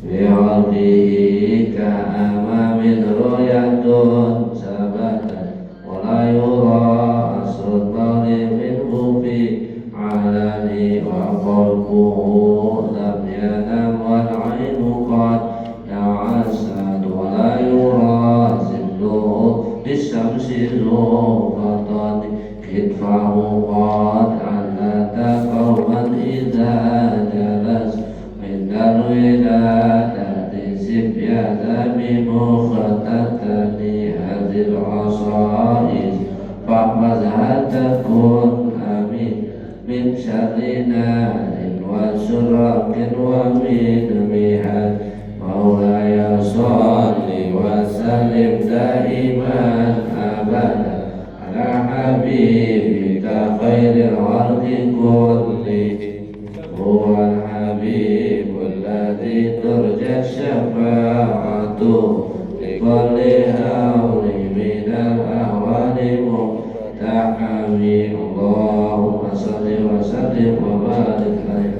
بعرضه كأمام رؤية ثبتت ولا يرى أثر النار منه في علني وقلبه لم ينم والعين قد تعسد ولا يرى ظله للشمس ذو فطن كتفه قد علت قوما إذا جلس عند الولادة سبيان بمختتن هذه العصائص فاحفظها تكن أمين من شر نار وشرق ومن مهاد مولاي صل وسلم دائما أبدا على حبيبك خير الخلق كلهم هو الحبيب الذي ترجى شفاعته لكل هول من الأهوال مقتحم اللهم صل وسلم وبارك عليه.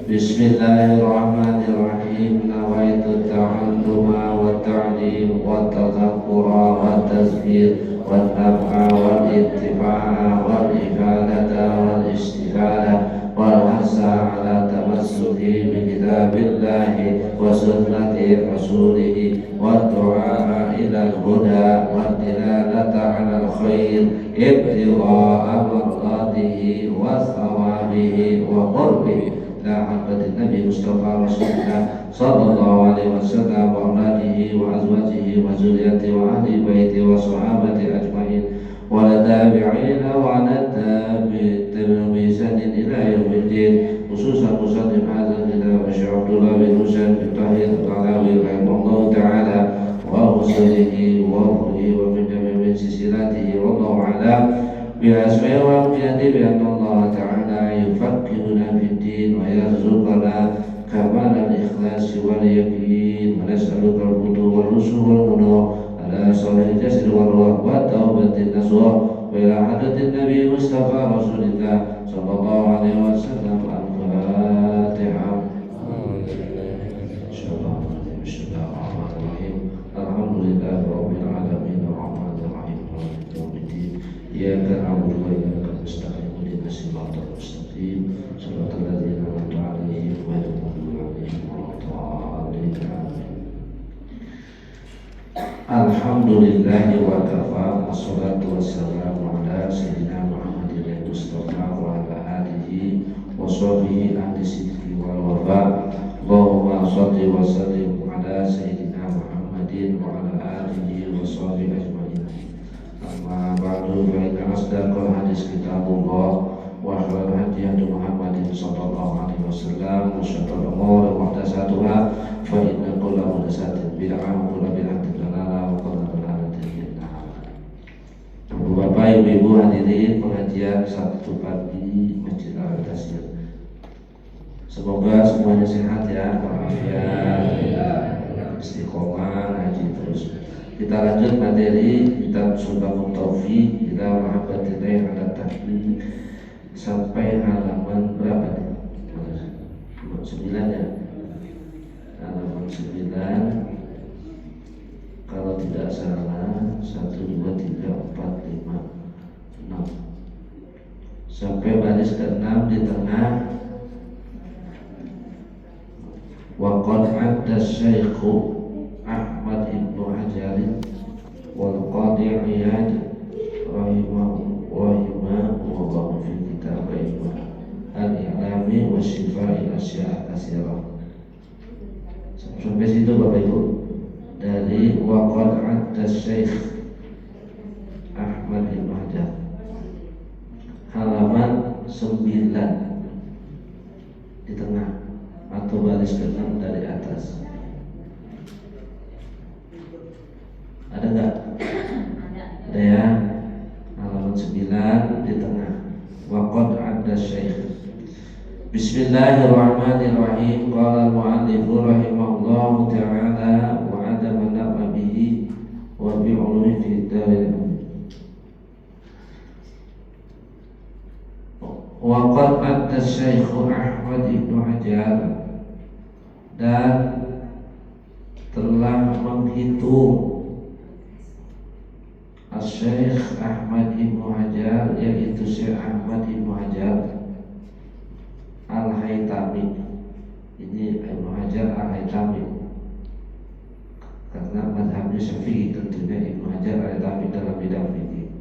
Bismillahirrahmanirrahim. Nawaitu ta'alluma wa ta'lim wa tadhakkura wa tazkir wa naf'a wal intifa'a wal ifadata wal istifada wal hasa ala tamassuki bi kitabillahi wa sunnati rasulih wa du'a ila al-huda wa dilalata ala al-khair ibtigha'a mardatihi wa thawabihi wa qurbihi ila hadratin Nabi Mustafa Rasulullah sallallahu alaihi wasallam wa alihi wa azwajihi wa zurriyyatihi wa ahli baiti wa sahabati ajmain wa la tabi'ina wa la tabi'in bi ihsanin ila yaumiddin khususan musallim hadzal kitab Syekh Abdullah bin Husain bin Tahir Al-Alawi rahimahullah ta'ala wa usulihi wa fulihi wa min jami'i silsilatihi wallahu a'lam بأسماء وأمجاده بأن الله تعالى يفكرنا في الدين ويرزقنا كمال الإخلاص واليقين ونسألك الهدى والرشد والهدى على صالح الجسد والروح والتوبة النصوح وإلى حضرة النبي مصطفى رسول الله صلى الله عليه وسلم الفاتحة. الحمد لله رب العالمين الرحمن الرحيم مالك يوم الدين إياك نعبد وإياك نستعين اهدنا الصراط المستقيم صراط الذين أنعمت عليهم غير المغضوب عليهم ولا الضالين آمين. Alhamdulillahi wa kafa wassalatu wassalamu ala sayyidina Muhammadin Mustafa wa ala alihi wa sahbihi ahli sidqi wal wafa. Allahumma shalli wa sallim ala sayyidina Muhammadin wa ala alihi wa sahbihi ajma'in. Amma ba'du fa inna asdaqal hadis kitabullah wa khairal hadi hadi Muhammadin sallallahu alaihi wasallam wa syarrul umuri muhdatsatuha fa inna kulla muhdatsatin bid'ah wa kulla bid'atin dhalalah wa kulla dhalalatin finnar. Bapak Ibu hadirin pengajian Sabtu pagi Masjid Al-Tasir. Semoga semuanya sehat ya, walafiat, istiqomah, ngaji terus. Kita lanjut materi kitab Subhanut Taufiq ila mahabbatillahi ala tahqiq sampai halaman berapa nih? 9 ya. Halaman 9 kalau tidak salah 1, 2, 3, 4, 5, 6 sampai baris ke-6 di tengah. Wa qad adda Syekh Ahmad Ibnu Hajar wal Qadi Iyad rahimahullah fi kitabihima al-i'lami wa shifai asya' katsirah. Sampai situ Bapak Ibu. Dari wa qad adda Syekh Ahmad Ibnu Hajar halaman 9 di tengah atau baris ke-6 dari atas. Ada enggak? Ada ya. Halaman 9 di tengah. Wa qad adda Syekh. Bismillahirrahmanirrahim. Qala al-mu'allif rahimahullahu ta'ala wa 'adama nafa bihi wa bi'ulumi fi darin. Wa qad adda Syekh Ahmad Ibnu Hajar dan telah menghitung Syekh Ahmad Ibnu Hajar, yaitu Syekh Ahmad Ibnu Hajar Al-Haytami. Ini Ibnu Hajar Al-Haytami karena madhabnya Syafi'i, tentunya Ibnu Hajar Al-Haytami dalam bidang fikih.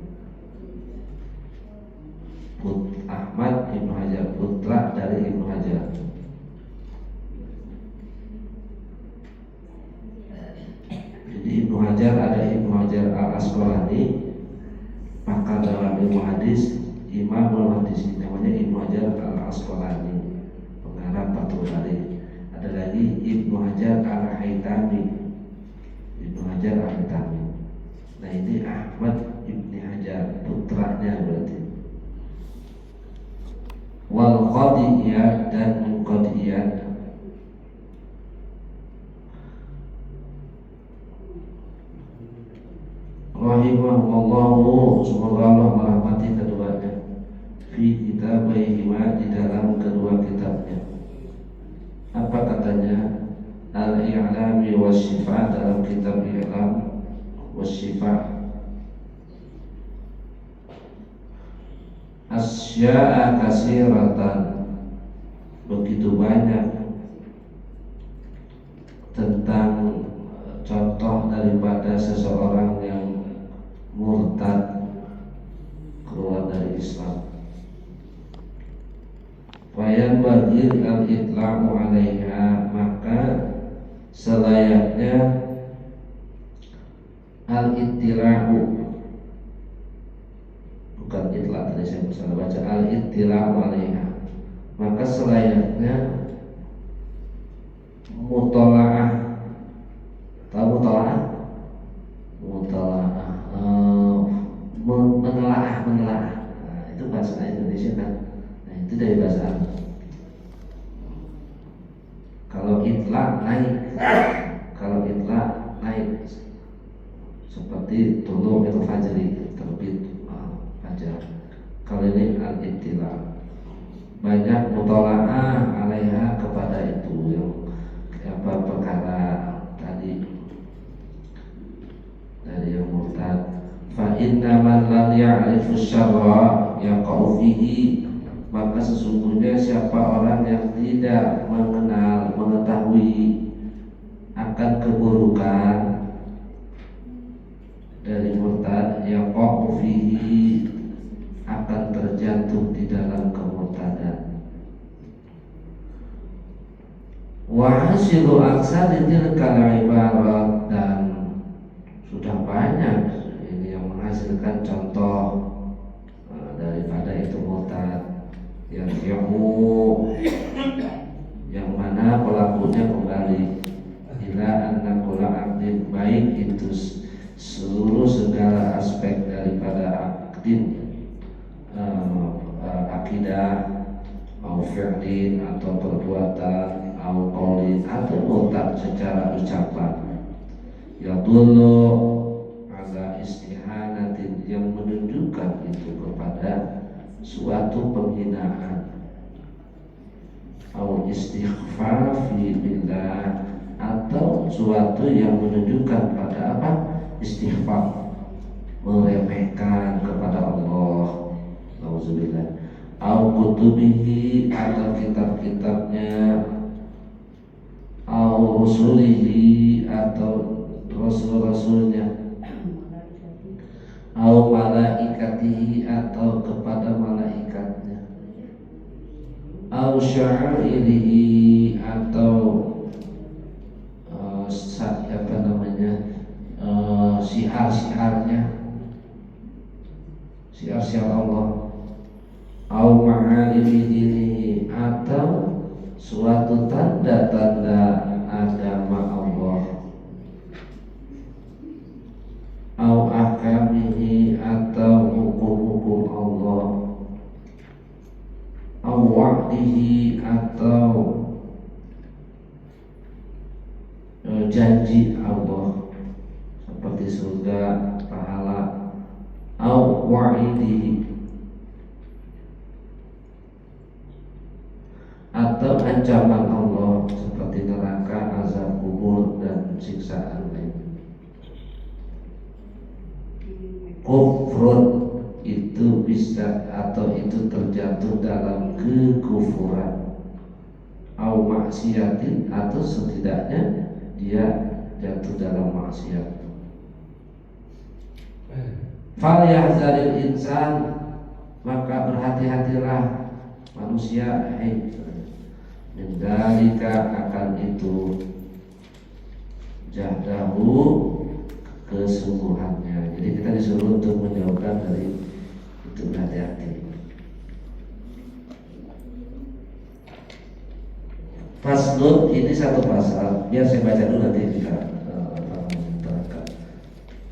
Ahmad Ibnu Hajar, putra dari Ibnu Hajar. Jadi Ibnu Hajar ada Ibnu Hajar Al-Asqalani, pakar dalam ilmu hadis, Imamul Hadis, namanya Ibnu Hajar Al-Asqalani, pengarang Fathul Bari. Ada lagi Ibnu Hajar Al-Haytami, Ibnu Hajar Al-Haytami. Nah ini Ahmad Ibnu Hajar, putranya berarti. Wal Qadiyat dan Qadiyat. Rahimahullahu, semoga Allah merahmati keduanya. Fi kitabaihima, di dalam kedua kitabnya. Apa katanya? Al-I'lami was-Shifa, dalam kitab I'lam was-Shifa. Asya'a kasiratan, begitu banyak tentang contoh daripada seseorang yang murtad, keluar dari Islam. Fayan bagi al-itla'u 'alaiha, maka selayaknya al-ittila'u, bukan itla', tadi saya salah baca, al-ittila'u 'alaiha, maka selayaknya mutola'ah. Tahu mutola'ah? Mutola'ah, menelaah. Nah, itu bahasa Indonesia kan. Nah, itu dari bahasa Arab. Kalau itla naik, kalau itla naik seperti tulung itu fajri, terbit fajar. Kalau ini al-ittila, banyak mutola'ah 'alaiha, kepada itu yang perkara tadi dari yang murtad. Fa inna man lam ya'rifu syarra yaqa'u fihi, maka sesungguhnya siapa orang yang tidak mengenal, mengetahui akan keburukan dari murtad, yaqa'u fihi, akan terjatuh di dalam kemurtadan. Wa hasilu aksari tilkal ibarat, dan sudah banyak ini yang menghasilkan contoh daripada itu murtad, yang mana pelakunya kembali ila anna kula aqdin, baik itu seluruh segala aspek daripada aqdin, akidah, au fi'lin atau perbuatan, au qaulin atau murtad secara ucapan, ya dulu ala istihanatin, yang menunjukkan itu kepada suatu penghinaan, au istighfafi billah, atau suatu yang menunjukkan pada apa? Istighfar, meremehkan kepada Allah. Nauzubillah. Au kutubihi, atau kitab-kitabnya, au rusulihi, atau rasul-rasulnya, au malaikatihi, atau kepada malaikatnya, au sya'irihi, atau syiar-syiarnya, syiar-syiar Allah, au ma'alimi dinihi, atau suatu tanda-tanda agama Allah, au ahkamihi, atau hukum-hukum Allah, au wa'dihi, atau janji Allah seperti surga, pahala, au wa'idihi, atau ancaman Allah seperti neraka bisa atau itu terjatuh dalam kekufuran, au maksiatin, atau setidaknya dia jatuh dalam maksiat. Fal yahzaril insan, maka berhati-hatilah manusia, mendalika akan itu, jahdahu, kesungguhannya. Jadi kita disuruh untuk menjauhkan dari itu, berhati-hati. Faslun, ini satu pasal, biar saya baca dulu nanti kita terangkan.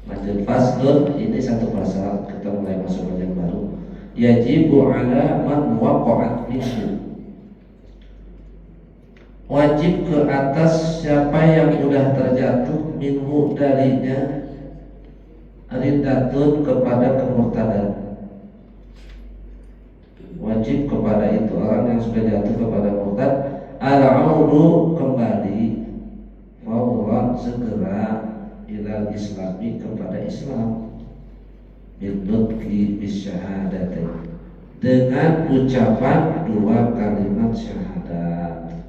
Lanjut, faslun, ini satu pasal, kita mulai masuk bagian baru. Yajibu ala man waqa'at minhu, wajib ke atas siapa yang sudah terjatuh minhu darinya, riddatun, kepada kemurtadan. Wajib kepada itu orang yang sudah jatuh kepada murtad, al-audu, kembali, fawran, segera, ilal islami, kepada Islam, bidnutqi bisyahadatain, dengan ucapan dua kalimat syahadat,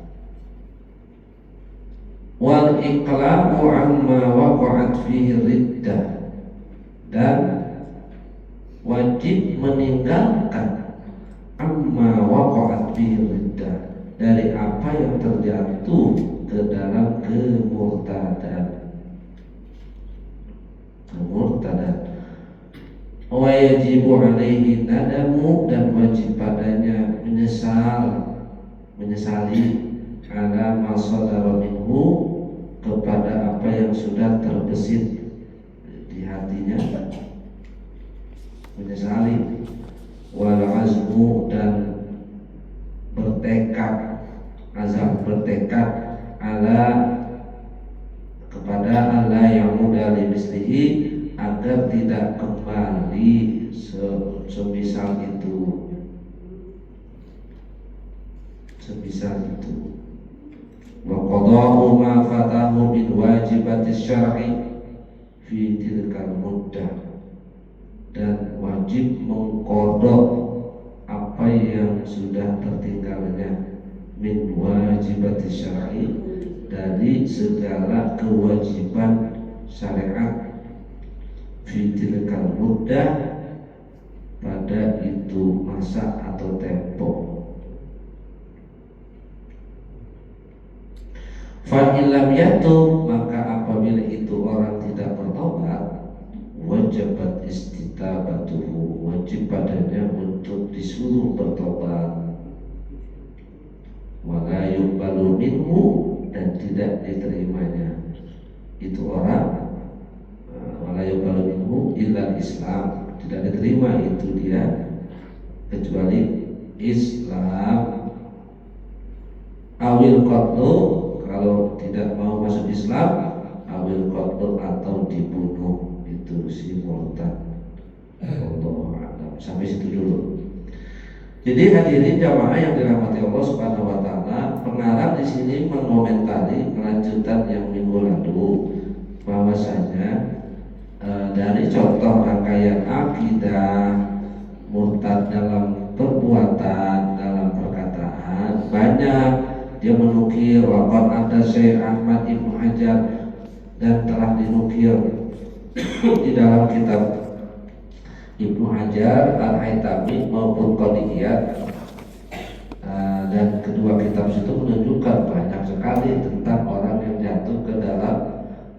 wal iqlamu amma waqa'at fihi riddah, dan wajib meninggalkan amma waqa'at fihi riddah, dari apa yang terjatuh ke dalam kemurtadan. Wa yajibu alaihi nadamu, dan wajib padanya menyesali ala ma sadara minhu, kepada apa yang sudah terbesit di hatinya, menyesali. Wal azmu, dan bertekad, azam, bertekad, ala, kepada Allah yang muda limislihi, agar tidak kembali semisal itu, wa qada'u ma fatahu min wajibatis syar'i fi tilkal muddah, dan wajib mengkodok apa yang sudah tertinggalnya, min wajibatis syar'i, dari segala kewajiban syariat, fi tilkal muddah, pada itu masa atau tempo. Fa illam yatub, maka apabila itu orang tidak bertobat, wajibat istitabatuhu, wajib padanya untuk disuruh bertobat. Wala yuqbalu minhu, dan tidak diterimanya itu orang, wala yuqbalu minhu illa Islam, tidak diterima itu dia kecuali Islam. Awil qatlu, kalau tidak mau masuk Islam, awil qatlu, atau dibunuh itu si murtad. Allahu a'lam. Sampai situ dulu. Jadi hadirin jamaah yang dirahmati Allah Subhanahu wa taala, pengarang di sini mengomentari kelanjutan yang minggu lalu, bahwasanya dari contoh rangkaian akidah murtad dalam perbuatan, dalam perkataan, banyak dia menukir. Waqad ada Syekh Ahmad Ibnu Hajar, dan telah dinukir di dalam kitab Ibnu Hajar, Al-Haytami maupun Qadiyat, dan kedua kitab itu menunjukkan banyak sekali tentang orang yang jatuh ke dalam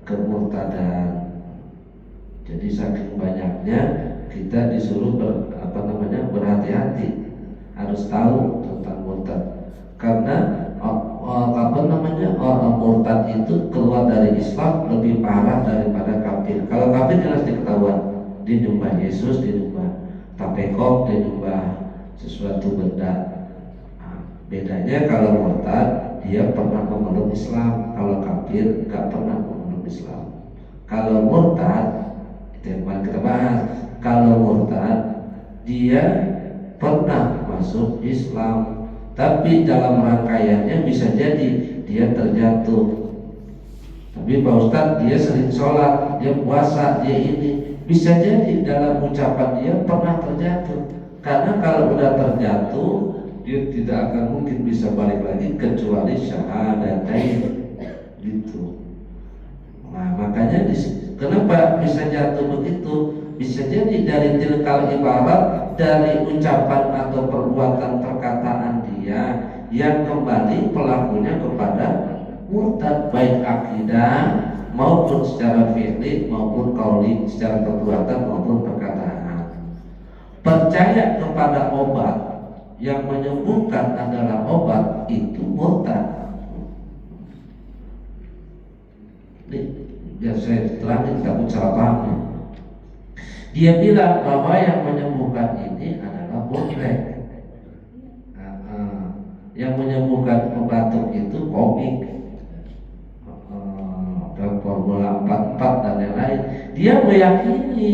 kemurtadan. Jadi saking banyaknya kita disuruh berhati-hati, harus tahu tentang murtad, karena orang murtad itu keluar dari Islam lebih parah daripada kafir. Kalau kafir jelas diketahuan, dia nyembah Yesus, dia nyembah tapekok, dia nyembah sesuatu benda. Bedanya kalau murtad, dia pernah memeluk Islam. Kalau kafir gak pernah memeluk Islam. Kalau murtad, itu yang kemarin kita bahas, kalau murtad dia pernah masuk Islam, tapi dalam rangkaiannya bisa jadi dia terjatuh. Tapi Pak Ustadz, dia sering sholat, dia puasa, dia ini, bisa jadi dalam ucapan dia pernah terjatuh. Karena kalau udah terjatuh, dia tidak akan mungkin bisa balik lagi kecuali syahadatain gitu. Nah, makanya kenapa bisa jatuh begitu? Bisa jadi dari tilkal ibarat, dari ucapan atau perbuatan perkataan dia yang kembali pelakunya kepada murtad, baik akidah maupun secara fi'li maupun qauli, secara perbuatan maupun perkataan. Percaya kepada obat yang menyembuhkan adalah obat, itu murtad. Ini biar saya terangin takut salah paham. Dia bilang bahwa yang menyembuhkan ini adalah botrek. Yang menyembuhkan batuk itu komik, Formula 44 dan lain-lain. Dia meyakini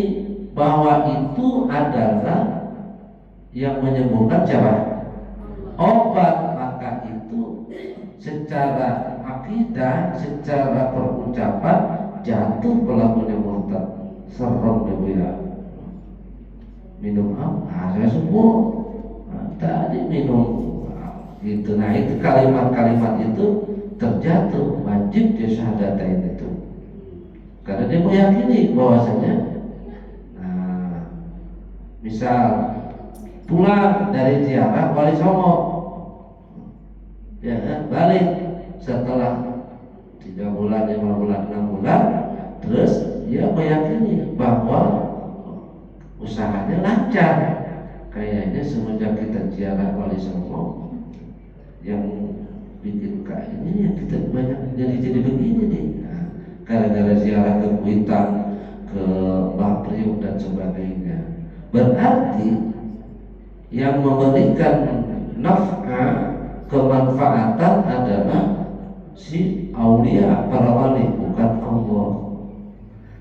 bahwa itu adalah yang menyembuhkan siapa? Obat. Maka itu secara akidah, secara perucapan jatuh pelakunya murtad. Serem ya. Minum apa? Saya sembuh. Tadi minum gitu. Nah, itu kalimat-kalimat itu terjatuh, wajib dia syahadatain itu. Karena dia meyakini bahwasanya, misal pulang dari ziarah Wali Songo, ya kan, balik setelah 3 bulan, 5 bulan, 6 bulan, terus dia meyakini bahwa usahanya lancar. Kayaknya semenjak kita ziarah Wali Songo, yang bikin ini yang kita banyak jadi begini nih. Nah, gara-gara ziarah ke Kuitang, ke Mbah Priok dan sebagainya. Berarti yang memberikan naf'a, kemanfaatan adalah si aulia, para wali, bukan Allah.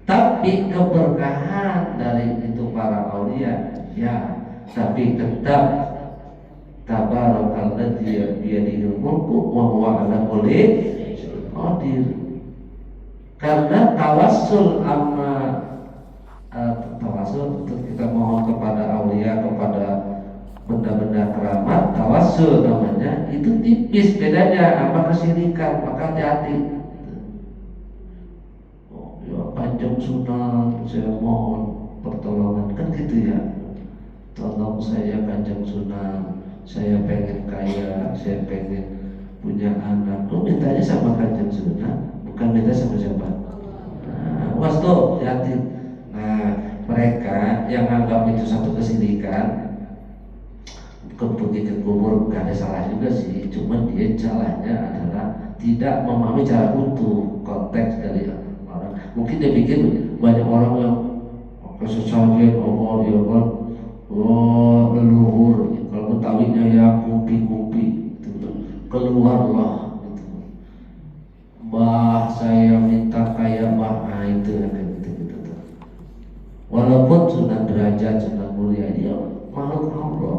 Tapi keberkahan dari itu para aulia, ya, tapi tetap tabarakalladzi biyadihil mulku wa huwa ala kulli qadir. Karena tawassul tawassul itu kita mohon kepada aulia, kepada benda-benda keramat, tawassul namanya, itu tipis bedanya sama kesyirikan. Maka hati-hati. Oh ya, Kanjeng Sunan saya mohon pertolongan, kan gitu ya. Tolong saya Kanjeng Sunan, saya pengen kaya, saya pengen punya anak. Lu mintanya sama Kanjeng Sunan, bukan minta sama siapa? Nah, was tuh, hati. Nah, mereka yang anggap itu satu kesyirikan, pergi ke kubur, gak ada salah juga sih. Cuman dia salahnya adalah tidak memahami cara utuh konteks dari orang. Mungkin dia pikir banyak orang yang kesesajian Allah ya kan, leluhur, kalau betawinya ya kumpi-kumpi gitu. Keluarlah gitu. Mbah saya minta kaya mbah, itu gitu. Walaupun Sunan Derajat, Sunan Mulia dia makhluk Allah,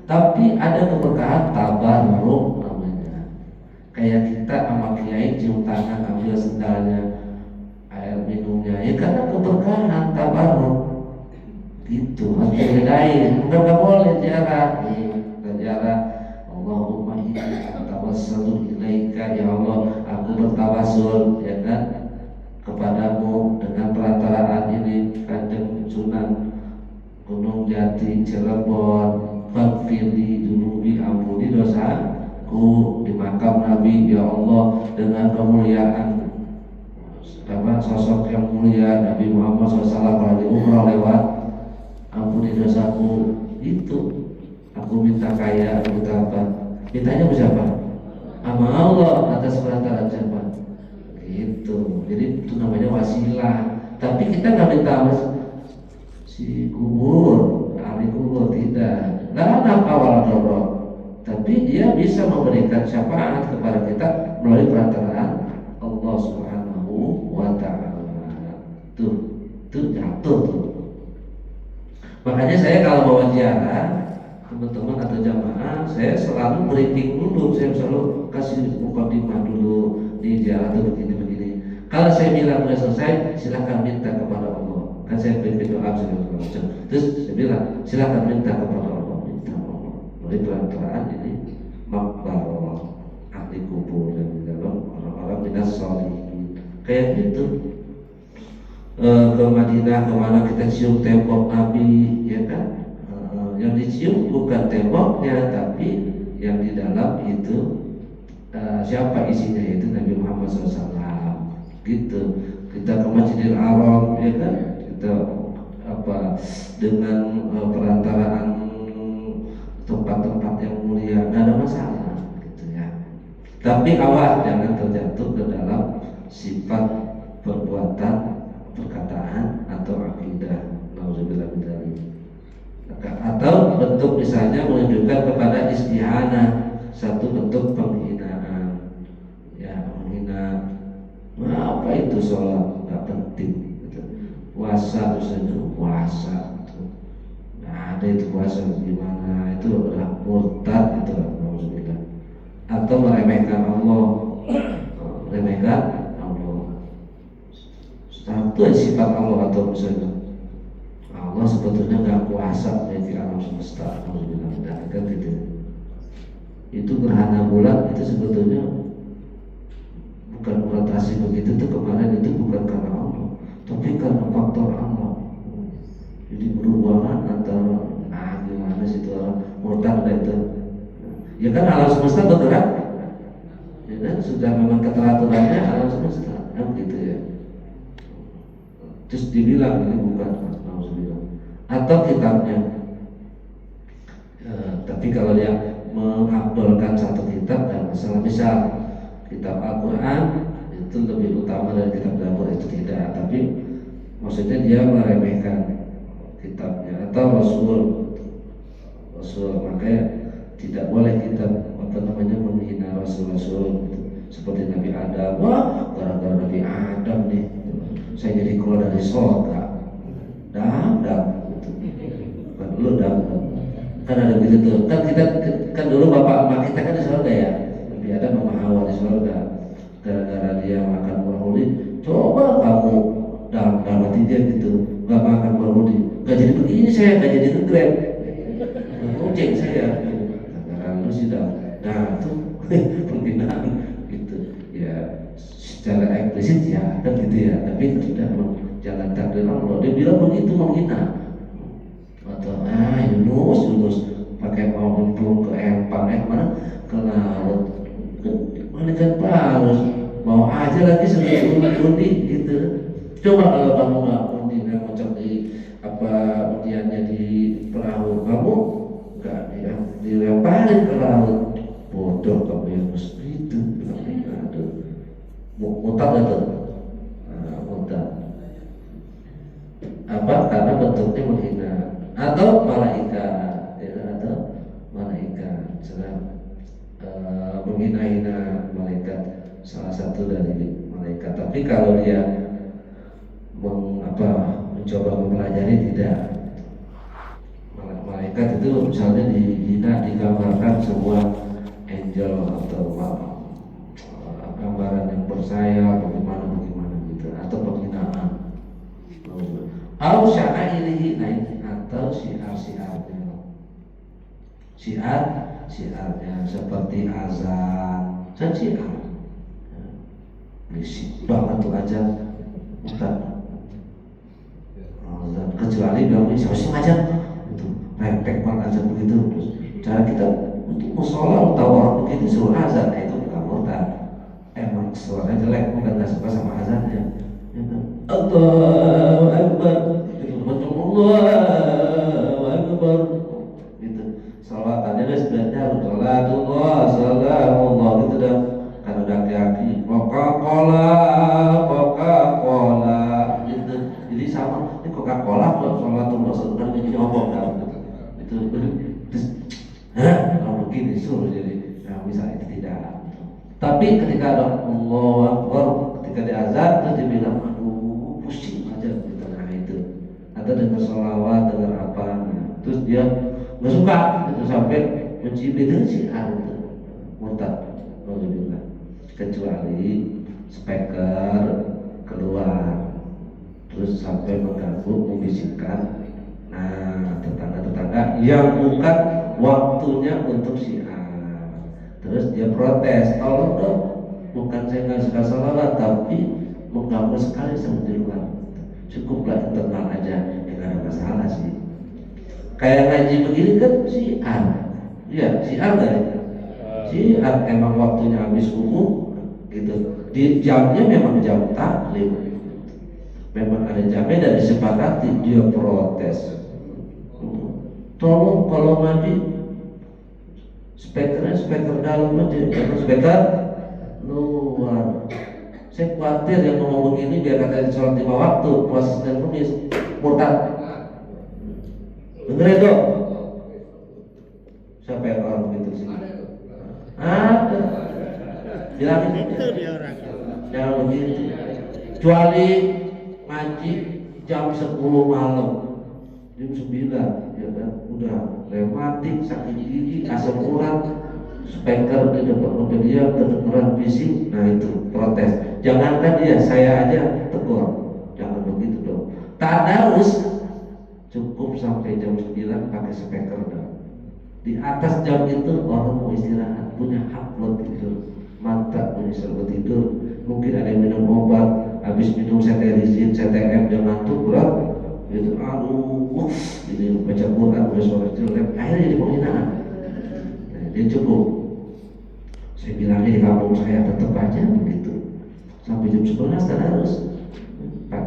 tapi ada keberkahan tabarruk namanya. Kayak kita sama kiai cium tangan, ambil sendalnya, air minumnya, ya karena keberkahan tabarruk gitu. Harus dibedain, bukan gak boleh ziarah. Ziarah Allahumma inni atawassalu ilaika, ya Allah aku bertawassul, ya kan, kepadamu dengan perantaraan ini Kanjeng Sunan Gunung Jati Cirebon, Fakfirli dunubi, ampuni dosaku di makam Nabi, ya Allah, dengan kemuliaan sosok yang mulia Nabi Muhammad SAW kalau di umrah lewat, ampuni dosaku. Itu aku minta kaya, aku minta apa? Mintanya siapa? Sama Allah, atas perantaraan siapa? Gitu. Jadi itu namanya wasilah. Tapi kita nggak minta si kubur, ahli kubur, tidak. Nggak ada awal dorong, tapi dia bisa memberikan syafaat kepada kita melalui perantaraan Allah Subhanahu wa Ta'ala. Tuh jatuh tuh. Makanya saya kalau bawa ziarah, teman-teman atau jamaah, saya selalu briefing dulu, saya selalu kasih mukadimah dulu di ziarah itu begini. Kalau saya bilang sudah selesai, silakan minta kepada Allah. Kan saya briefing doa segala macam. Terus saya bilang silakan minta kepada Allah. oleh pelantaraan ini makbarah ahli kubur dan dalam orang-orang minas sholihin kayak gitu. Ke Madinah kemana kita cium tembok Nabi, ya kan? Yang dicium bukan temboknya, tapi yang di dalam itu siapa isinya, itu Nabi Muhammad SAW. Gitu. Kita ke Masjidil Haram, ya kan? Kita dengan perantaraan tempat-tempat yang mulia, nggak ada masalah, gitu ya. Tapi awas jangan terjatuh ke dalam sifat perbuatan, perkataan atau akidah, nauzubillah min dzalik. Atau bentuk misalnya menunjukkan kepada istihanah, satu bentuk penghinaan, ya menghina. Apa itu sholat nggak penting, gitu. Puasa misalnya puasa, gitu. Nah ada itu puasa gimana, itu udah murtad, itu nauzubillah. Atau meremehkan Allah, meremehkan Allah. Satu sifat Allah, atau misalnya Allah sebetulnya nggak kuasa menjadi alam semesta, kan gitu. Itu gerhana bulan itu sebetulnya bukan rotasi begitu tuh kemarin, itu bukan karena Allah, tapi karena faktor Allah. Jadi berhubungan antara gimana sih itu orang murtad itu. Ya kan alam semesta bergerak, ya kan sudah memang keteraturannya alam semesta, kan gitu ya. Terus dibilang ini bukan nauzubillah. Atau kitabnya. Tapi kalau dia mengabdolkan satu kitab dan masalah, misal kitab Al-Quran itu lebih utama dari kitab Zabur, itu tidak. Tapi maksudnya dia meremehkan kitabnya atau Rasul, makanya tidak boleh kita menghina Rasul gitu. Seperti Nabi Adam, wah gara-gara Nabi Adam nih saya jadi keluar dari surga. Dam gitu. Kan dulu kan ada gitu tuh. Kan kita kan dulu bapak emak kita kan di surga ya. Nabi Adam sama Hawa di surga. Gara-gara dia makan buah huli, coba kamu dalam hati dia gitu, nggak makan buah huli, nggak jadi begini saya, nggak jadi ngegrab, ngoceng saya. Gara-gara lu sih dah. Nah itu penghinaan gitu ya, secara eksplisit ya kan gitu ya, tapi tidak jalan takdir Allah. Dia bilang begitu menghina. Atau Yunus pakai mau nyemplung ke empang, mana ke laut, mana kan harus mau aja lagi sebelum undi gitu. Coba kalau kamu nggak undi, nggak ngocok di undiannya di perahu, kamu nggak dilemparin ke laut. Bodoh kamu yang itu. Aduh, mutak itu, mutak. Karena bentuknya menghina. Atau malaikat, ya, atau malaikat, menghina-hina malaikat, salah satu dari malaikat. Tapi kalau dia mencoba mempelajari, tidak. Malaikat itu misalnya dihina, digambarkan sebuah angel atau gambaran yang bersayap, bagaimana gitu, atau penghinaan. Au sya'airihi, atau syiarnya seperti azan, syiar. Berisik banget tuh azan, bukan azan, kecuali bilang ini siapa sih azan, itu repek banget azan begitu. Terus cara kita untuk musola tahu orang begitu suruh azan, itu bukan murtad. Emang suaranya jelek, bukan nggak suka sama azannya. Allahu Akbar, macam Allahu Akbar gitu. Salatannya sebenarnya salatullah, salamullah gitu dah. Karena laki-laki Coca-Cola gitu. Jadi sama, ini Coca-Cola kok salatullah sebenarnya jadi ngomong kan gitu. Terus kalau begini suruh jadi, misalnya itu tidak. Tapi ketika ada Allahu Akbar, ketika diazan terus dibilang pusing aja di tengah itu, atau dengar sholawat, dengar apa, terus dia nggak suka itu sampai mencibir, itu syiar, itu murtad, alhamdulillah. Kecuali speaker keluar terus sampai mengganggu, membisikkan tetangga-tetangga yang bukan waktunya untuk syiar. Terus dia protes, tolong dong, bukan saya nggak suka salawat, tapi mengganggu sekali sama di luar. Cukuplah internal aja, ya nggak ada masalah sih. Kayak ngaji begini kan syiar, iya syiar nggak ya? Syiar emang waktunya habis umum gitu. Di jamnya memang jam taklim, memang ada jamnya dan disepakati. Dia protes, tolong kalau ngaji speaker dalam aja, jangan speaker luar. Saya khawatir yang ngomong begini biar kata sholat 5 waktu, puasa Senin Kamis, murtad. Dengerin dong. Siapa yang orang begitu sih? Ada. Bilangin itu dia orang. Jangan begitu. Kecuali ngaji jam 10 malam, jam 9, ya kan? Udah rematik, sakit gigi, asam urat, speaker di depan mobil dia kedengeran bising, nah itu protes. Jangankan dia, saya aja tegur. Jangan begitu dong. Tadarus cukup sampai jam 9 pakai speaker dah. Di atas jam itu orang mau istirahat, punya hak buat tidur. Mantap punya buat tidur. Mungkin ada yang minum obat, habis minum cetirizine, CTM, dia ngantuk berat. Gitu, aduh, ini baca Quran, udah suara jelek, akhirnya jadi penghinaan. Nah, dia cukup. Saya bilangnya di kampung saya tetap aja begitu. Sampai jam 11 kan harus.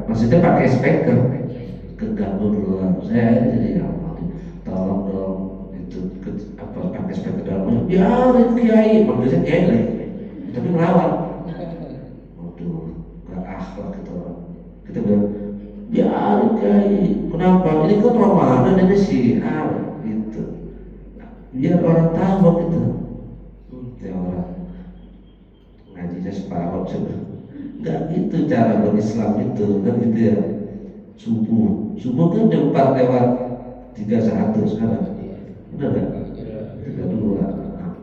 Maksudnya pakai speaker, keganggu duluan. Saya jadi tolong dong itu pakai speaker dalam. Ya, kiai, maksudnya kiai lagi, tapi melawan. Waduh, gak akhlak gitu orang. Kita bilang, ya kiai, kenapa? Ini kan Ramadan, ini syiar gitu. Biar orang tahu gitu. Ya orang ngajinya separuh coba. Enggak gitu cara berislam itu, kan gitu ya. Subuh kan jam 4 lewat 31 sekarang. Udah enggak? 32. Nah,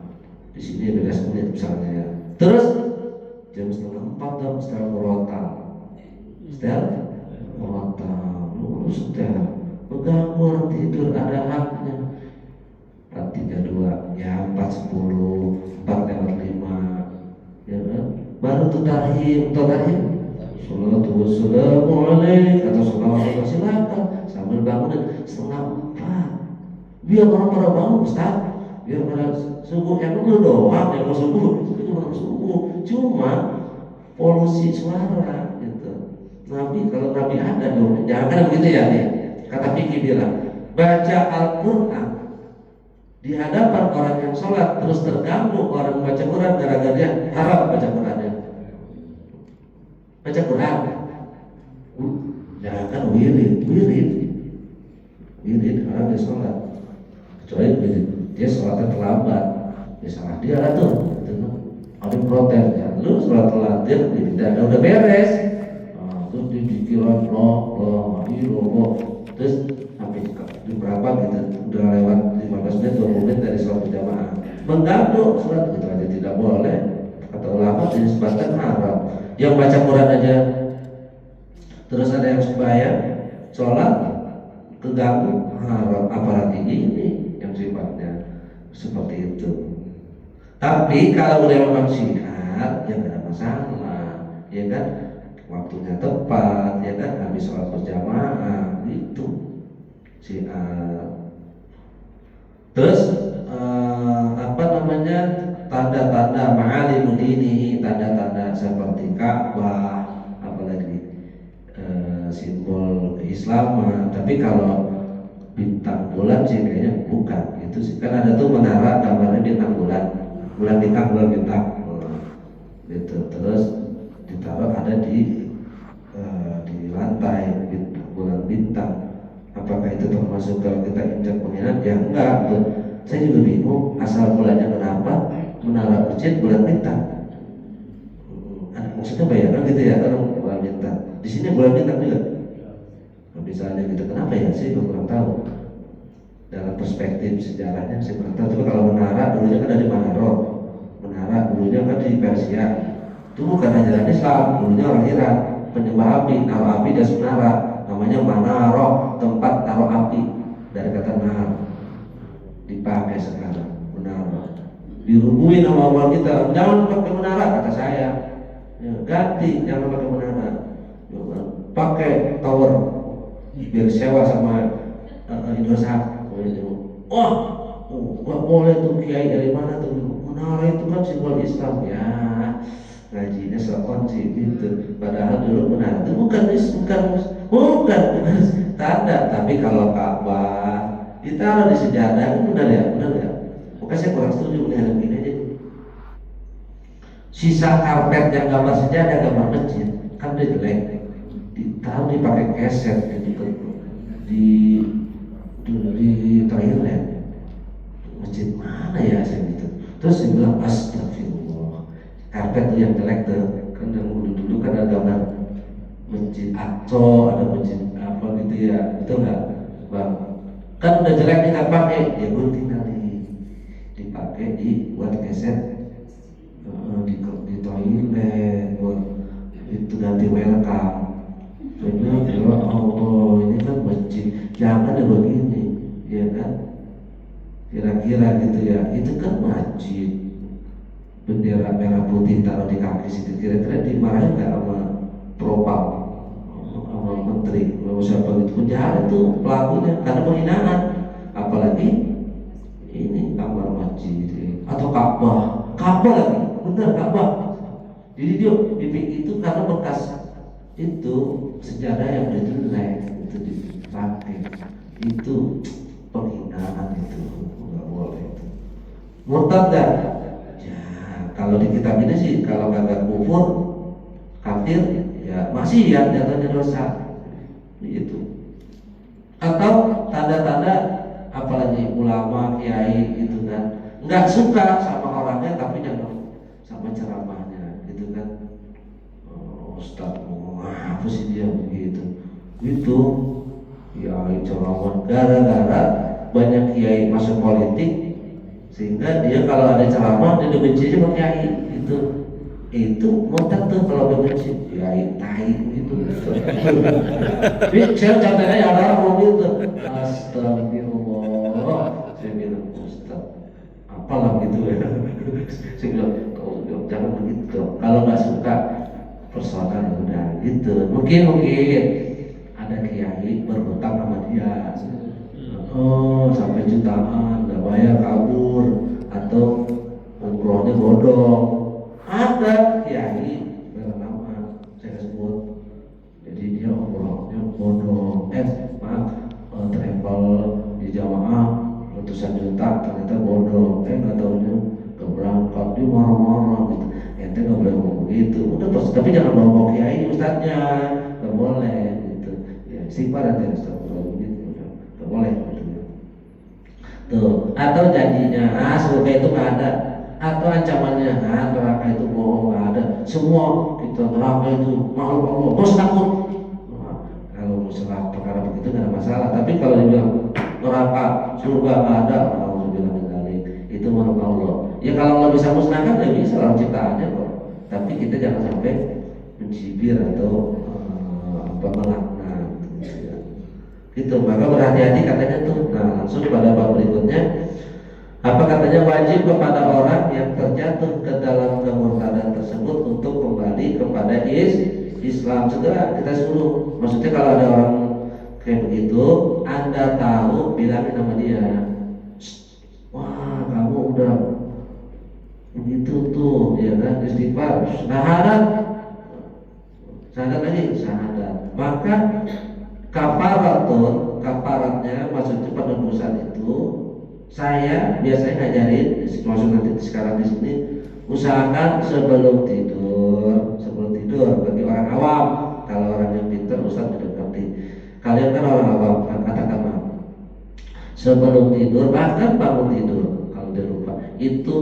di sini beda 10 menit misalnya ya. Terus jam setengah 4 dong setelah merotal. Setelah merotal, setelah mengganggu orang tidur, ada haknya. 4.32, ya 4.10, 4 lewat 5, ya kan? Baru tuh tahim, salatu wassalamu alaik, atau salawat, silakan sambil bangun setengah 4. Biar orang pada bangun, Ustaz. Biar pada subuh, emang lu doang yang mau subuh, itu orang subuh. Cuma polusi suara gitu. Kalau Nabi ada dong, jangan begitu ya nih. Kata Fikih bilang, baca Al-Quran di hadapan orang yang sholat terus terganggu orang baca Quran gara-gara dia haram baca Qurannya. Baca Quran, jangan wirid orang dia sholat, kecuali dia sholatnya terlambat, ya salah dia lah tuh. Ada protes ya, lu sholat telat dia tidak udah beres, terus dipikiran loh, terus sampai berapa gitu, udah lewat 15 menit, 20 menit dari sholat berjamaah, mengganggu sholat gitu aja tidak boleh. Kata ulama disebutkan haram. Yang baca Quran aja, terus ada yang sembahyang, sholat keganggu, haram. Apalagi ini yang sifatnya seperti itu. Tapi kalau udah memang syiar, ya nggak ada masalah, ya kan? Waktunya tepat, ya kan? Habis sholat berjamaah, itu syiar. Terus tanda-tanda ma'alimu dinihi, tanda-tanda seperti Ka'bah, apalagi simbol keislaman. Tapi kalau bintang bulan sih kayaknya bukan itu sih. Kan ada tuh menara gambarnya bintang bulan bintang gitu. Terus ditaruh ada di lantai bulan bintang. Apakah itu termasuk kalau kita injak penghinaan? Ya enggak. Saya juga bingung asal mulanya kenapa menara masjid bulan bintang. Maksudnya bayangkan gitu ya, kalau bulan bintang. Di sini bulan bintang juga. Misalnya gitu, kenapa ya? Saya kurang tahu. Dalam perspektif sejarahnya saya kurang tahu. Tapi kalau menara dulunya kan dari Manaro. Menara dulunya kan di Persia. Itu bukan ajaran Islam, dulunya orang Iran. Penyembah api, naruh api dan menara. Namanya Manaro, tempat taruh api dari kata nar. dipakai sekarang menara, dirubuhin sama Allah kita, jangan pakai menara kata saya, ya, ganti jangan pakai menara, pakai tower biar sewa sama Indosat. Oh, nggak boleh tuh kiai dari mana tuh, menara itu kan simbol Islam ya, ngajinya soal sih gitu. Padahal dulu menara itu bukan tanda, tapi kalau Ka'bah ditaruh di sejadah kan benar ya. Maka saya kurang setuju dengan begini aja. Sisa karpet yang gambar sejadah, gambar masjid kan udah jelek, ditaruh dipakai keset gitu di toilet masjid mana ya saya gitu. Terus saya bilang astagfirullah, karpet tuh yang jelek tuh kan, yang dulu kan ada gambar masjid Aqsa, ada masjid apa gitu ya, itu enggak bang, kan udah jelek nih nggak pakai, ya gunting kali dipakai buat keset di toilet buat itu ganti welcome. Saya bilang ya Allah, ini kan masjid, jangan ada begini ya kan, kira-kira gitu ya, itu kan masjid, bendera merah putih taruh di kaki situ, kira-kira dimarahin nggak sama propam, sama menteri, sama siapa gitu, penjara tuh pelakunya karena penghinaan. Apalagi ini gambar masjid atau Ka'bah lagi, bener Ka'bah. Jadi dia itu karena bekas itu sejarah yang udah jelek itu dipakai, itu penghinaan, itu nggak boleh itu. Murtad nggak? Ya kalau di kitab ini sih kalau kagak kufur kafir ya masih ya jatuhnya dosa itu. Atau tanda-tanda apalagi ulama kiai gitu kan nggak suka sama orangnya tapi jangan sama ceramahnya gitu kan. Ustaz apa sih dia begitu itu ya, ceramah gara-gara banyak kiai masuk politik sehingga dia kalau ada ceramah dia dibenci sama kiai itu murtad tuh kalau dibenci kiai tai gitu. Jadi saya contohnya ya orang mobil tuh astagfirullah, saya bilang Ustaz apalah gitu ya. Saya bilang jangan begitu, kalau nggak suka personal udah gitu. Mungkin ada kiai berhutang sama dia, sampai jutaan nggak bayar kabur atau umrohnya bodong. Ada kiai bernama saya sebut, jadi dia umrohnya bodong, travel di jamaah ratusan juta ternyata bodong, nggak tahunya nggak berangkat, dia marah-marah gitu. Ente nggak boleh ngomong begitu, udah terus, tapi jangan bawa kiai ustadznya, nggak boleh gitu ya, istighfar aja astagfirullah gitu, nggak boleh gitu. Tuh, atau janjinya surga itu nggak ada, atau ancamannya neraka itu bohong, nggak ada, semua kita neraka itu makhluk Allah, bos takut. Kalau masalah perkara begitu nggak ada masalah, tapi kalau dibilang neraka surga nggak ada, itu makhluk Allah. Ya kalau Allah bisa musnahkan ya bisa, orang ciptaannya kok. Tapi kita jangan sampai mencibir atau melaknat gitu ya. Gitu, maka berhati-hati katanya tuh. Nah, langsung pada bab berikutnya. Apa katanya, wajib kepada orang yang terjatuh ke dalam kemurtadan tersebut untuk kembali kepada Islam. Segera kita suruh. Maksudnya kalau ada orang kayak begitu, Anda tahu, bilangin sama dia, wah kamu udah begitu tuh ya kan, istighfar, syahadat lagi syahadat, maka kafaratnya maksudnya penebusan itu saya biasanya ngajarin, maksud nanti sekarang di sini, usahakan sebelum tidur bagi orang awam. Kalau orang yang pintar Ustaz tidak ngerti, kalian kan orang awam, katakan sebelum tidur, bahkan bangun tidur kalau dia lupa, itu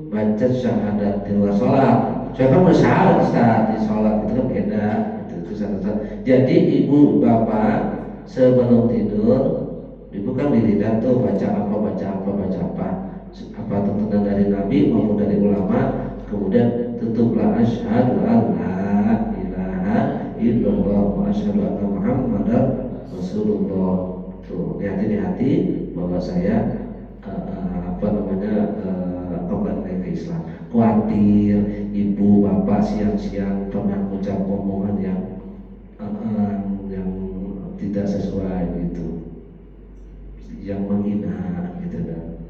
baca syahadat di luar sholat. Saya kan bersyahadat Ustaz, di sholat itu kan beda, itu syahadat. Jadi ibu bapak sebelum tidur, ibu kan wiridan tuh, baca apa tuntunan dari Nabi maupun dari ulama, kemudian tutuplah asyhadu an la ilaha illallah wa asyhadu anna muhammadar rasulullah. Tuh, hati-hati bahwa saya khawatir ibu bapak siang-siang pernah ucap omongan yang tidak sesuai gitu, yang menghina gitu kan,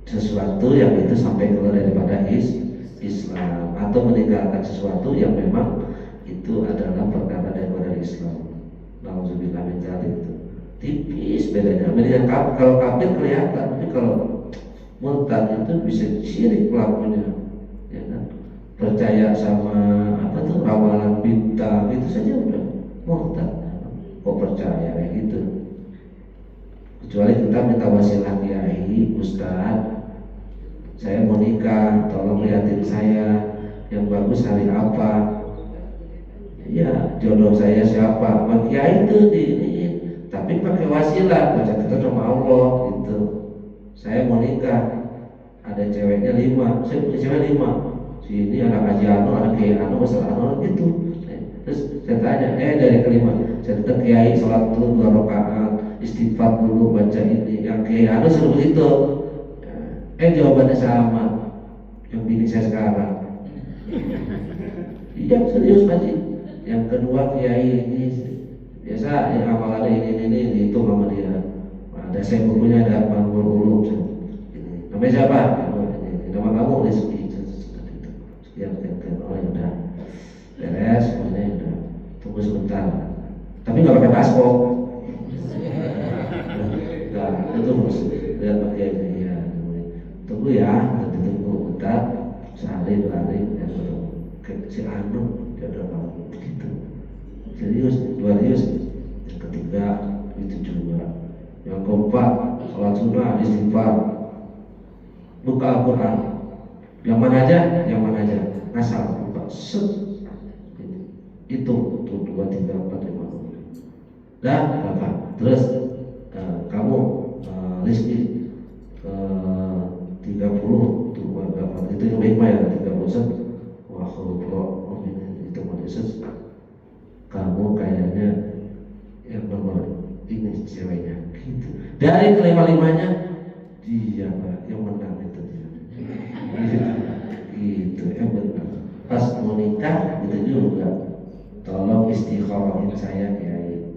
sesuatu yang itu sampai keluar daripada Islam, atau meninggalkan sesuatu yang memang itu adalah perkara daripada Islam. Nauzubillah min dzalik itu. Tipis bedanya. Dengan kalau kafir kelihatan, tapi kalau murtad itu bisa syirik pelakunya, ya kan? Percaya sama apa tuh ramalan bintang itu saja udah murtad. Kok percaya kayak gitu? Kecuali kita minta wasilah kiai, ustaz, saya mau nikah, tolong lihatin saya yang bagus hari apa, ya jodoh saya siapa, Pak Kiai itu tapi pakai wasilah, baca kita sama Allah gitu. Saya mau nikah, ada ceweknya 5, saya punya cewek 5, si ini anak Haji Anu, anak Kiai Anu, masalah Anu gitu. Terus saya tanya, dari kelima, saya tetap Kiai sholat dulu 2 rakaat, istighfar dulu, baca ini, yang Kiai Anu suruh begitu. Jawabannya sama yang bini saya sekarang. Iya serius Pak. Yang kedua Kiai ini biasa amalannya ini dihitung sama dia. Ada saya bukunya ada Manggul Ulum. Namanya siapa? Nama kamu Rizki. Sekian. Oh ya udah beres, semuanya udah. Tunggu sebentar. Tapi nggak pakai paspor. Enggak, itu harus lihat pakai ini ya. Tunggu ya, tunggu bentar, sehari 2 hari, ya ketemu si Anu, dia udah kamu begitu. Serius, 2 serius. Yang ketiga itu juga. Yang keempat, sholat sunnah, istighfar, buka Al-Quran. Yang mana aja, ngasal, buka, itu 2, 3, 4, 5. Dah, berapa? Terus kamu Rizki 30 tuh berapa? Itu yang baik ya 30. Wah kalau ini itu Yesus, kamu kayaknya yang nomor ini ceweknya gitu. Dari kelima-limanya dia Pak yang menang itu dia. Gitu yang benar. Pas mau nikah itu juga tolong istiqomahin saya Kiai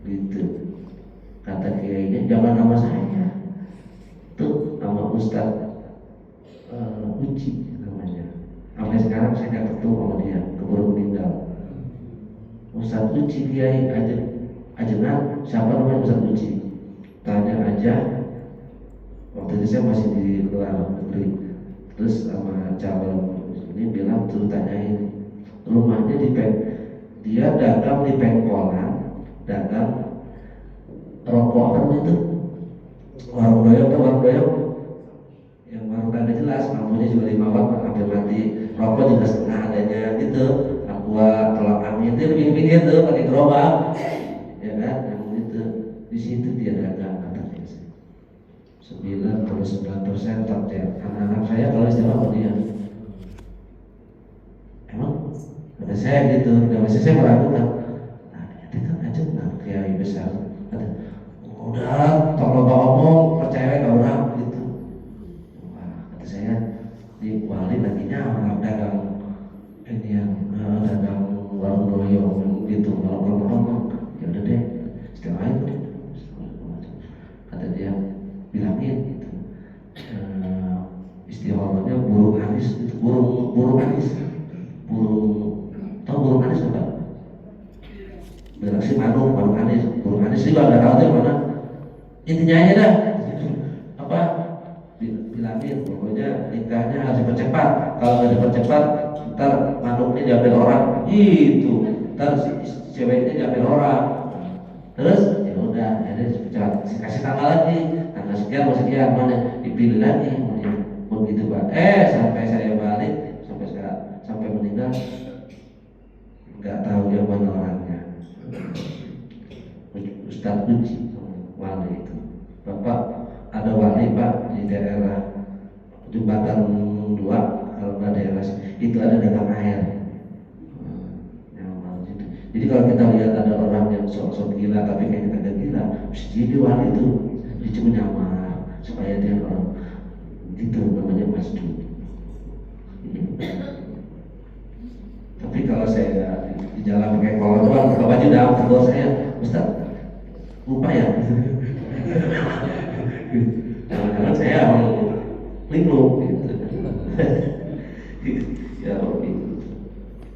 gitu. Kata Kiainya jangan nama saya, tuh nama Ustaz Uci namanya. Sampai sekarang saya nggak ketemu sama dia, keburu meninggal. Ustaz Uci Kiai ajengan siapa namanya Ustaz Uci? Tanya aja. Waktu itu saya masih di luar negeri. Terus sama calon ini bilang tuh tanyain rumahnya dia dagang di Pengkolan, dagang rokok apa itu? Warung doyong. Yang warung kagak jelas, lampunya juga 5 watt, hampir mati. Rokok juga setengah adanya gitu. Aqua, tolak angin itu pinggir tuh pakai gerobak, ya kan? Yang itu di situ dia dagang katanya. 99% top tier. Anak-anak saya kalau istilah apa dia? Emang kata saya gitu, dan masih saya meragukan. Nah, itu kan aja Kiai besar. Udah, tolong ngomong percaya ke orang gitu. Wah, kata saya di wali nantinya orang dagang ini yang dagang warung doyong gitu, ngomong ya udah deh, setelah itu deh. Kata dia bilangin gitu, istilahnya burung anis itu, burung anis, tahu burung anis enggak? Beraksi burung anis juga nggak tahu tuh mana. Intinya aja dah apa bilangin pokoknya nikahnya harus dipercepat, kalau nggak dipercepat ntar manuknya diambil orang gitu, ntar ceweknya diambil orang. Terus ya udah kasih tanggal lagi, tanggal sekian mana dipilih lagi begitu Pak. Sampai saya balik sampai meninggal nggak tahu yang mana orangnya. Ustaz Uci wali itu. Bapak ada wali Pak di daerah Jembatan 2, kalau nggak daerah itu ada dagang air. Jadi kalau kita lihat ada orang yang sok-sok gila tapi kayaknya kagak gila, mesti jadi wali itu, dia cuma nyamar supaya dia orang itu namanya masjid. Tapi kalau saya di jalan pakai kolor doang, pakai baju dalam kedua saya, Ustaz lupa ya. Jangan-jangan saya mau linglung gitu. Ya gitu.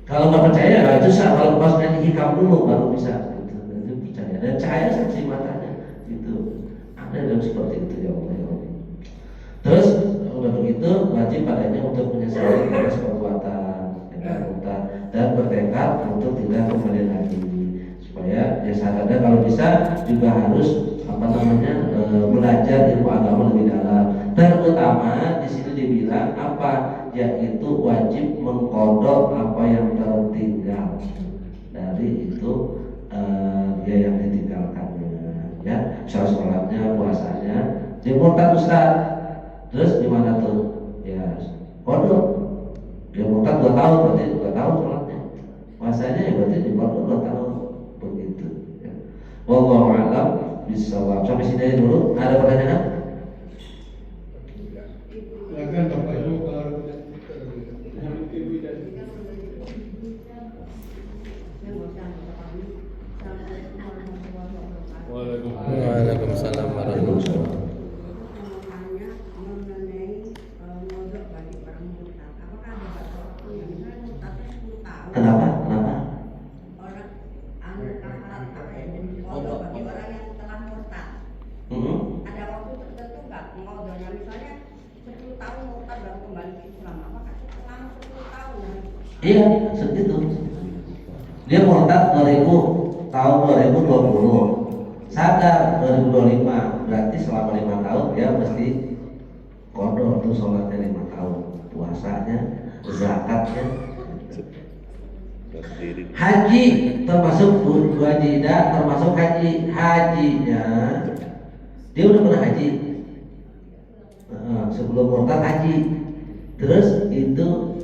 Kalau nggak percaya nggak susah, kalau pas main hikam dulu baru bisa gitu. Itu percaya dan cahaya saksi matanya gitu. Ada yang seperti itu ya Allah ya Allah. Terus udah begitu wajib padanya untuk menyesali atas perbuatan dan bertekad untuk tidak kembali lagi, supaya ya sadar kalau bisa juga harus belajar ilmu agama lebih dalam. Terutama di sini dibilang apa, yaitu wajib mengkodok apa yang tertinggal dari itu dia yang ditinggalkannya, ya sholatnya, puasanya. Dia murtad Ustaz, terus gimana tuh? Ya kodok. Dia murtad 2 tahun, berarti 2 tahun sholatnya. Puasanya ya berarti di kodok 2 tahun begitu. Ya. Wallahu a'lam bishawab. Sampai sini dulu. Ada pertanyaan? Silakan Bapak Ibu kalau Waalaikumsalam warahmatullahi wabarakatuh. Kenapa? Kenapa? Orang bagi orang yang telah murtad. Ada waktu tertentu nggak mengobrolnya, misalnya 10 tahun murtad baru kembali ke Islam, apakah selama 10 tahun? Iya, segitu. Dia murtad tahun 2020. Sadar 2025, berarti selama 5 tahun dia mesti kodok tuh sholatnya 5 tahun, puasanya, zakatnya. Haji termasuk wajidah, termasuk hajinya dia udah pernah haji sebelum murtad haji. Terus itu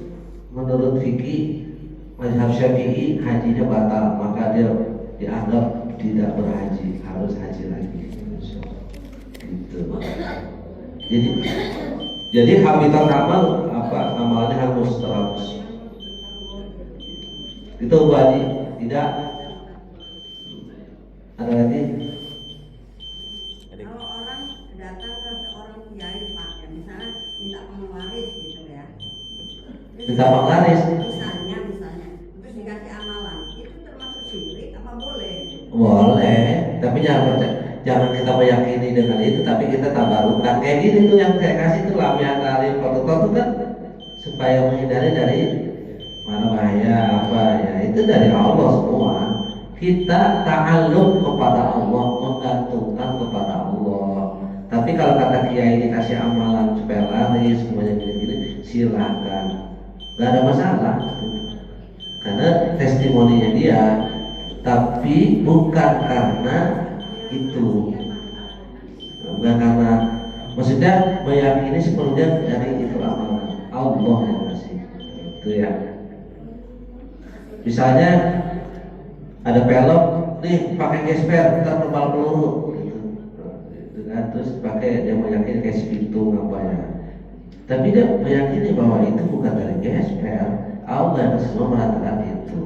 menurut fikih mazhab Syafi'i hajinya batal, maka dia dianggap tidak berhaji, harus haji lagi. Gitu. Jadi habitat amal apa amalannya harus terhapus. Itu wajib, tidak ada lagi. Kalau orang datang ke seorang kiai Pak, ya misalnya minta penglaris gitu ya. Minta penglaris. Misalnya, terus dikasih amalan, itu termasuk syirik apa boleh? Boleh, tapi jangan kita meyakini dengan itu, tapi kita tabarukan. Kayak gini tuh yang saya kasih tuh lamia kali protokol tuh kan supaya menghindari dari mana bahaya apa ya, itu dari Allah semua. Kita ta'alluq kepada Allah, menggantungkan kepada Allah. Tapi kalau kata kiai dikasih amalan supaya laris semuanya gini-gini, silakan, nggak ada masalah, karena testimoninya dia. Tapi bukan karena itu, bukan karena, maksudnya meyakini sepenuhnya dari itu amalan Allah yang ngasih itu ya. Misalnya ada pelok nih pakai gesper ntar kebal peluru gitu kan, terus pakai, dia meyakini kayak sepitung apa ya, tapi dia meyakini bahwa itu bukan dari gesper. Allah yang semua mengatakan itu,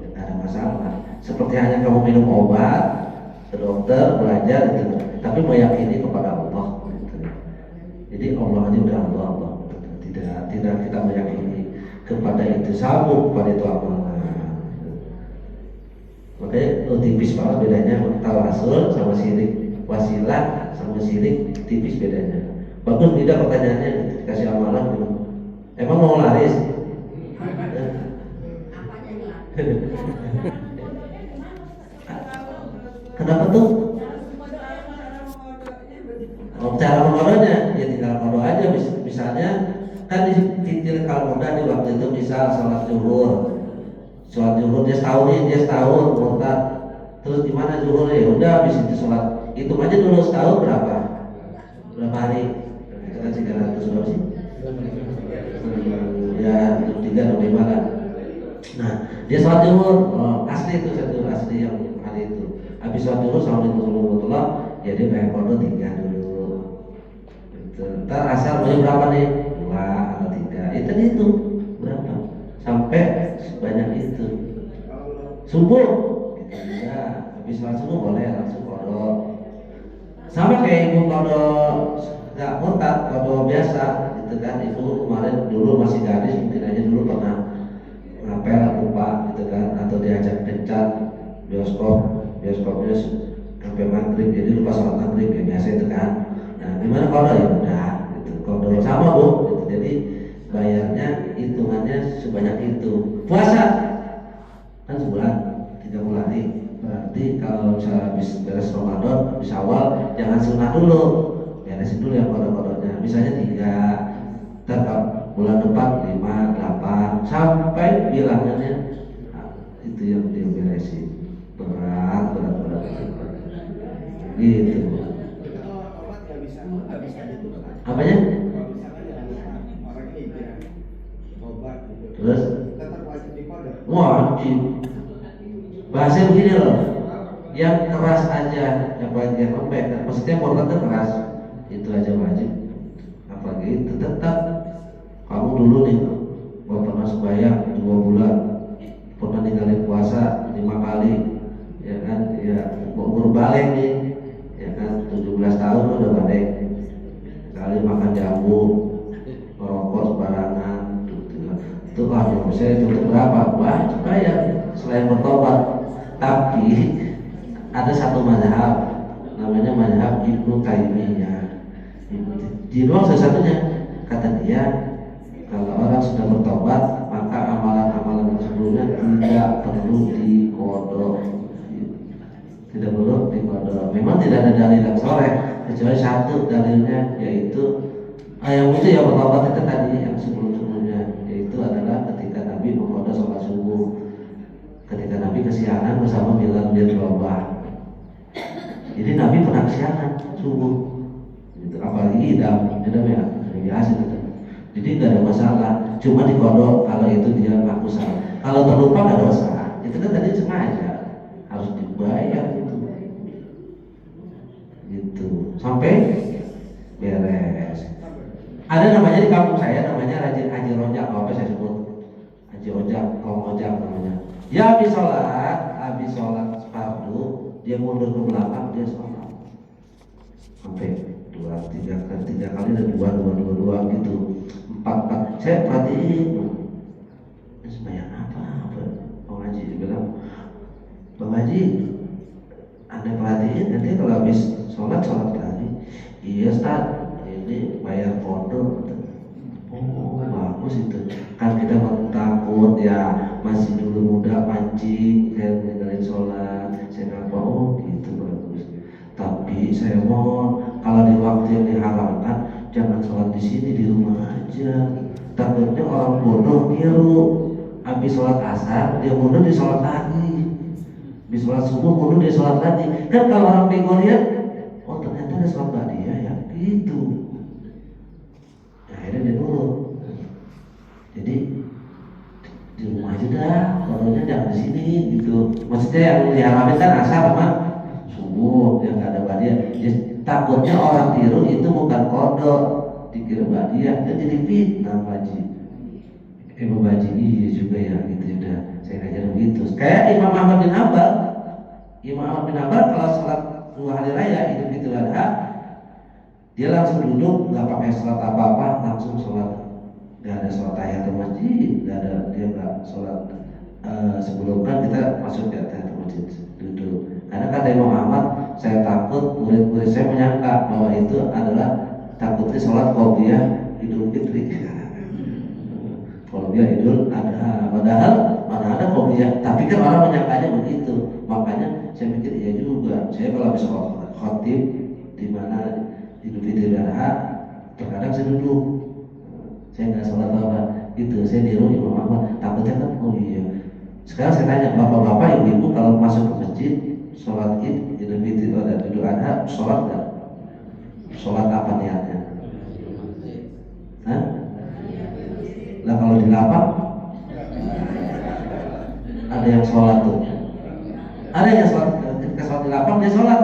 tidak ada masalah. Seperti hanya kamu minum obat ke dokter, belajar gitu, tapi meyakini kepada Allah gitu. Jadi Allah ini udah Allah gitu. Tidak kita meyakini kepada itu, sambung kepada itu amalan. Makanya tipis banget bedanya tawasul sama syirik, wasilah sama syirik, tipis bedanya. Bagus tidak pertanyaannya, dikasih amalan gitu. Emang mau laris? Apanya hilang? Kenapa tuh? Cara mengodonya ya tinggal kodo aja. Misalnya kan di kalau muda di waktu itu misal sholat zuhur dia setahun murtad, terus gimana zuhur ya udah habis itu sholat, hitung aja dulu setahun berapa hari, kita 300 berapa sih? Ya 3 atau 5 kan. Nah dia sholat zuhur asli itu satu asli yang hari itu, habis sholat zuhur assalamualaikum warahmatullahi wabarakatuh, ya dia bayar kodo 3 dulu gitu. Ntar asal mau berapa nih, 2 atau 3 itu dihitung berapa. sampai sebanyak itu. Subuh gitu juga, habis sholat subuh boleh langsung kodok. Sama kayak ibu kodok nggak murtad, kodok biasa gitu kan. Ibu kemarin dulu masih gadis, mungkin aja dulu pernah ngapel lupa gitu kan, atau diajak kencan bioskopnya sampai maghrib, jadi lupa sholat maghrib ya biasa itu kan. Nah gimana kodok ya udah gitu, kodok sama bu gitu. Jadi bayarnya hitungannya sebanyak itu. Puasa kan sebulan 30 hari, berarti kalau misalnya habis beres Ramadan di Syawal jangan sunnah dulu, beresin dulu ya kodok-kodoknya, misalnya 3, tetap bulan depan 5, 8 sampai bilangannya. Nah, itu yang dia beresin, berat gitu. Apanya? Terus wajib. Bahasa begini loh, yang keras aja, yang bagian lembek, maksudnya murtad keras, itu aja wajib. Apalagi itu tetap kamu dulu nih, gak pernah sembahyang 2 bulan, pernah ninggalin puasa 5 kali, ya kan, ya umur balik nih, ya kan, 17 tahun udah balik, kali makan jamu, merokok sembarangan, itu lah saya itu berapa? Wajib bayar selain bertobat. Tapi ada satu mazhab namanya mazhab Ibnu Taimiyah. Di luar satu-satunya kata dia, kalau orang sudah bertobat maka amalan-amalan sebelumnya tidak perlu dikodok. Tidak perlu dikodok. Memang tidak ada dalil yang sahih kecuali satu dalilnya, yaitu yang itu ya bertobat itu tadi yang sebelum-sebelumnya, yaitu adalah ketika Nabi mengkodok sholat subuh. Ketika Nabi kesiangan bersama Bilal bin Rabah. Jadi Nabi pernah kesiangan subuh. Gitu. Apalagi idam ya, biasa gitu. Jadi nggak ada masalah. Cuma dikodok kalau itu dia ngaku salah. Kalau terlupa nggak dosa. Itu kan tadi sengaja harus dibayar gitu. Gitu. Sampai beres. Ada namanya di kampung saya namanya Haji Rojak, apa saya sebut Haji Rojak, kaum Rojak namanya. Ya habis sholat fardu, dia mundur ke belakang, dia sholat sampai 3 kali dan 2 gitu, 4. Saya perhatiin, sembahyang apa? Bang Haji dia bilang, Bang Haji, Anda perhatiin nanti kalau habis sholat lagi. Iya Ustaz, ini bayar kodok. Oh bagus itu, kan kita takut ya, masih dulu muda pancing, saya meninggalin sholat, saya ngapa, oh gitu bagus. Tapi saya mohon kalau di waktu yang diharamkan jangan sholat di sini, di rumah aja. Takutnya orang bodoh niru, habis sholat asar dia mundur di sholat lagi, habis sholat subuh mundur di sholat lagi. Kan kalau orang bego lihat, oh ternyata ada sholat ba'diyah ya, gitu. Akhirnya dia nurut. Jadi di rumah aja dah, kodoknya jangan di sini gitu. Maksudnya yang diharamin kan asar sama subuh, yang nggak ada ba'diyah. Takutnya orang tiru itu bukan kodok, dikira ba'diyah, dan jadi fitnah Haji. Ibu Haji iya juga ya gitu, udah saya ngajarin gitu. Kayak Imam Ahmad bin Hanbal. Imam Ahmad bin Hanbal kalau sholat 2 hari raya Idul Fitri Adha, dia langsung duduk, nggak pakai sholat apa-apa, langsung sholat. Nggak ada sholat tahiyatul masjid, nggak ada, dia nggak sholat sebelum kan kita masuk ke tahiyatul masjid duduk. Karena kata Imam Ahmad, saya takut murid-murid saya menyangka bahwa itu adalah takutnya sholat qobliyah Idul Fitri. Qobliyah Idul Adha, padahal mana ada qobliyah, tapi kan orang menyangkanya begitu. Makanya saya pikir iya juga. Saya kalau habis sholat khotib di mana Idul Fitri Adha, terkadang saya duduk, saya nggak sholat apa gitu, saya niru Imam Ahmad. Takutnya kan, oh iya. Sekarang saya tanya bapak-bapak, ibu-ibu kalau masuk ke masjid sholat Id, Idul Fitri dan Idul Adha, sholat nggak? Sholat apa niatnya? Hah? Lah kalau di lapang ada yang sholat tuh, ada yang sholat ketika sholat di lapang dia sholat.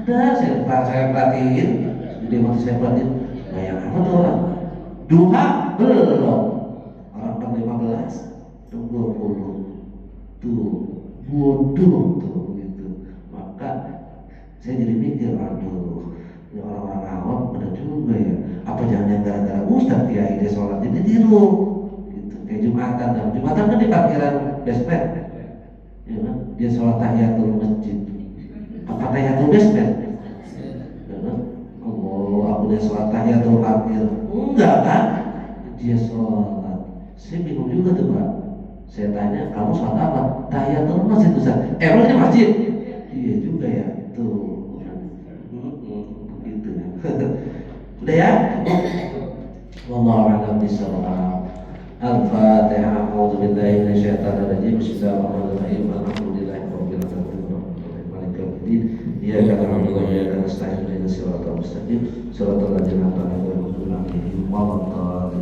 Ada, saya perhatiin, di waktu saya perhatiin, bayang apa tuh orang? Duha belum, orang kan 5 bodoh tuh gitu. Maka saya jadi mikir, aduh, ya orang-orang awam benar juga ya. Apa jangan gara-gara Ustadz Kiai dia sholat jadi tiru gitu. Kayak Jumatan kan di parkiran basement, ya kan? Dia sholat tahiyatul masjid. Apa tahiyatul basement? Ya kan? Oh, aku dia sholat tahiyatul parkir. Enggak kan? Dia sholat. Saya bingung juga tuh Pak. Saya tanya, kamu sholat apa? Tahiyatul masjid Ustaz. Emang ini masjid? Iya juga ya. Tuh. Begitu ya. Udah ya? Wallahu a'lam bishawab. Al-Fatihah. A'udzu billahi minasyaitonir rajim. Bismillahirrahmanirrahim. Alhamdulillahirabbil alamin. Maliki yaumiddin. Iyyaka na'budu wa iyyaka nasta'in. Ihdinas siratal mustaqim. Shiratal ladzina an'amta 'alaihim ghairil maghdubi 'alaihim waladdallin.